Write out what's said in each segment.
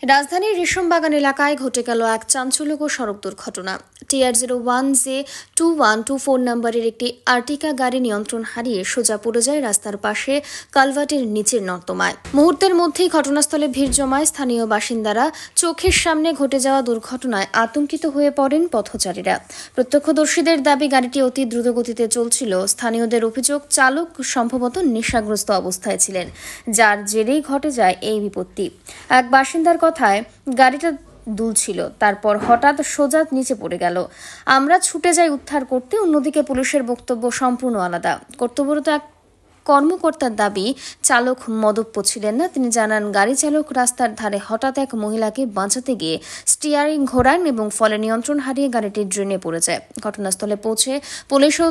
রাজধানীর রেশমবাগান এলাকায় ঘটে গেল এক চাঞ্চল্যকর সড়ক দুর্ঘটনা। TR01J2124 নম্বরের একটি আর্টিকা গাড়ি নিয়ন্ত্রণ হারিয়ে সোজা পড়ে যায় রাস্তার পাশে কালভার্টের নিচের নর্দমায়। মুহূর্তের মধ্যেই ঘটনাস্থলে ভিড় জমায় স্থানীয় বাসিন্দারা। চোখের সামনে ঘটে যাওয়া দুর্ঘটনায় আতঙ্কিত হয়ে পড়েন পথচারীরা। প্রত্যক্ষদর্শীদের দাবি, গাড়িটি অতি দ্রুতগতিতে চলছিল। স্থানীয়দের অভিযোগ, চালক সম্ভবত নেশাগ্রস্ত অবস্থায় ছিলেন, যার জেরেই ঘটে যায় এই বিপত্তি। এক বাসিন্দার কথায়, গাড়িটা দুলছিল, তারপর হঠাৎ সোজা নিচে পড়ে গেল। আমরা ছুটে যাই উদ্ধার করতে। অন্যদিকে পুলিশের বক্তব্য সম্পূর্ণ আলাদা। কর্তব্যরত এক কর্মকর্তার দাবি, চালক মদ্যপ ছিলেন না। তিনি জানান, গাড়ি চালক রাস্তার ধারে হঠাৎ এক মহিলাকে বাঁচাতে গিয়ে স্টিয়ারিং ঘোরান এবং ফলে নিয়ন্ত্রণ হারিয়ে গাড়িটি ড্রেনে পড়ে যায়। ঘটনাস্থলে পৌঁছে পুলিশ ও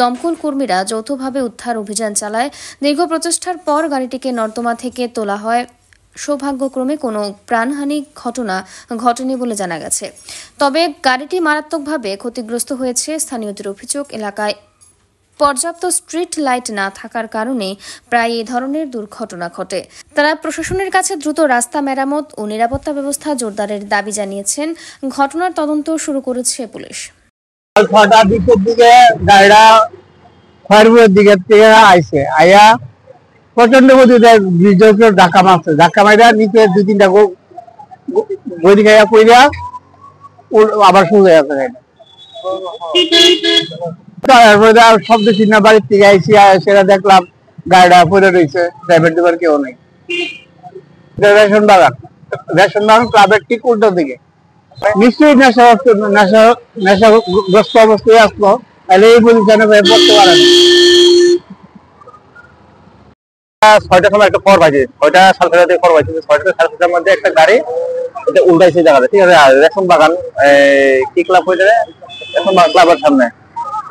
দমকল কর্মীরা যৌথভাবে উদ্ধার অভিযান চালায়। দীর্ঘ প্রচেষ্টার পর গাড়িটিকে নর্দমা থেকে তোলা হয়। সৌভাগ্যক্রমে কোনো প্রাণহানি ঘটনা ঘটেনি বলে জানা গেছে। তবে গাড়িটি মারাত্মকভাবে ক্ষতিগ্রস্ত হয়েছে। স্থানীয়দের অভিযোগ, এলাকায় পর্যাপ্ত স্ট্রিট লাইট না থাকার কারণে প্রায় এই ধরনের দুর্ঘটনা ঘটে। তারা প্রশাসনের কাছে দ্রুত রাস্তা মেরামত ও নিরাপত্তা ব্যবস্থা জোরদারের দাবি জানিয়েছেন। ঘটনার তদন্ত শুরু করেছে পুলিশ। প্রচন্ড গতিতে ব্রিজের ধাক্কা মারছে, ধাক্কা মারা নিচে দুই তিনটা গড়ি খাইয়া পড়িয়া আবার সোজা আছে। তারপরে শব্দ চিহ্ন বাড়ির থেকে আইসি, সেটা দেখলাম গাড়িটা পড়ে রয়েছে, ড্রাইভার দিবার কেউ নেই। রেশন বাগান ক্লাবের ঠিক উল্টো দিকে। নিশ্চয়ই নেশাগ্রস্ত অবস্থায় আসলো, তাহলে এই পজিশনে পড়তে পারে না। 6টার সময় একটা খবর পাইছে, 6টা সাড়ে 6টার খবর পাইছে, 6টা সাড়ে 6টার মধ্যে একটা গাড়ি উল্টাইছে জায়গাতে, ঠিক আছে, রেশম বাগান কি ক্লাব হয়ে যাবে, রেশম বাগান ক্লাবের সামনে।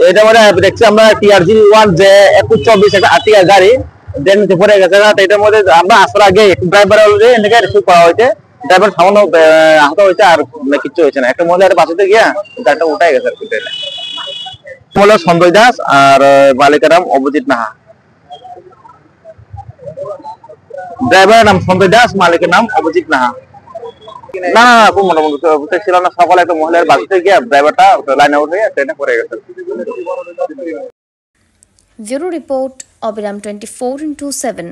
এটা মানে দেখছি আমরা TRG1J2124 একটা আর্টিকা গাড়ি ড্রেনে পড়ে গেছে। এটার মধ্যে আমরা আসার আগে ড্রাইভার এনেকে রিসিভ করা হয়েছে, ড্রাইভার সামান্য আহত হয়েছে, আর কিচ্ছু হয়েছে না। একটা মহিলার বাঁচাতে গিয়া গাড়িটা উঠাই গেছে আর কি। হলো সঞ্জয় দাস আর মালিকের নাম অভিজিৎ নাহা। ড্রাইভারের নাম সঞ্জয় দাস, মালিকের নাম অভিজিৎ নাহা। না খুব মোটামুটি ছিল না। সকালে একটা মহিলার বাঁচাতে গিয়া ড্রাইভারটা লাইনে উঠে ট্রেনে পড়ে গেছে। ব্যুরো রিপোর্ট, অবিরাম 24x7।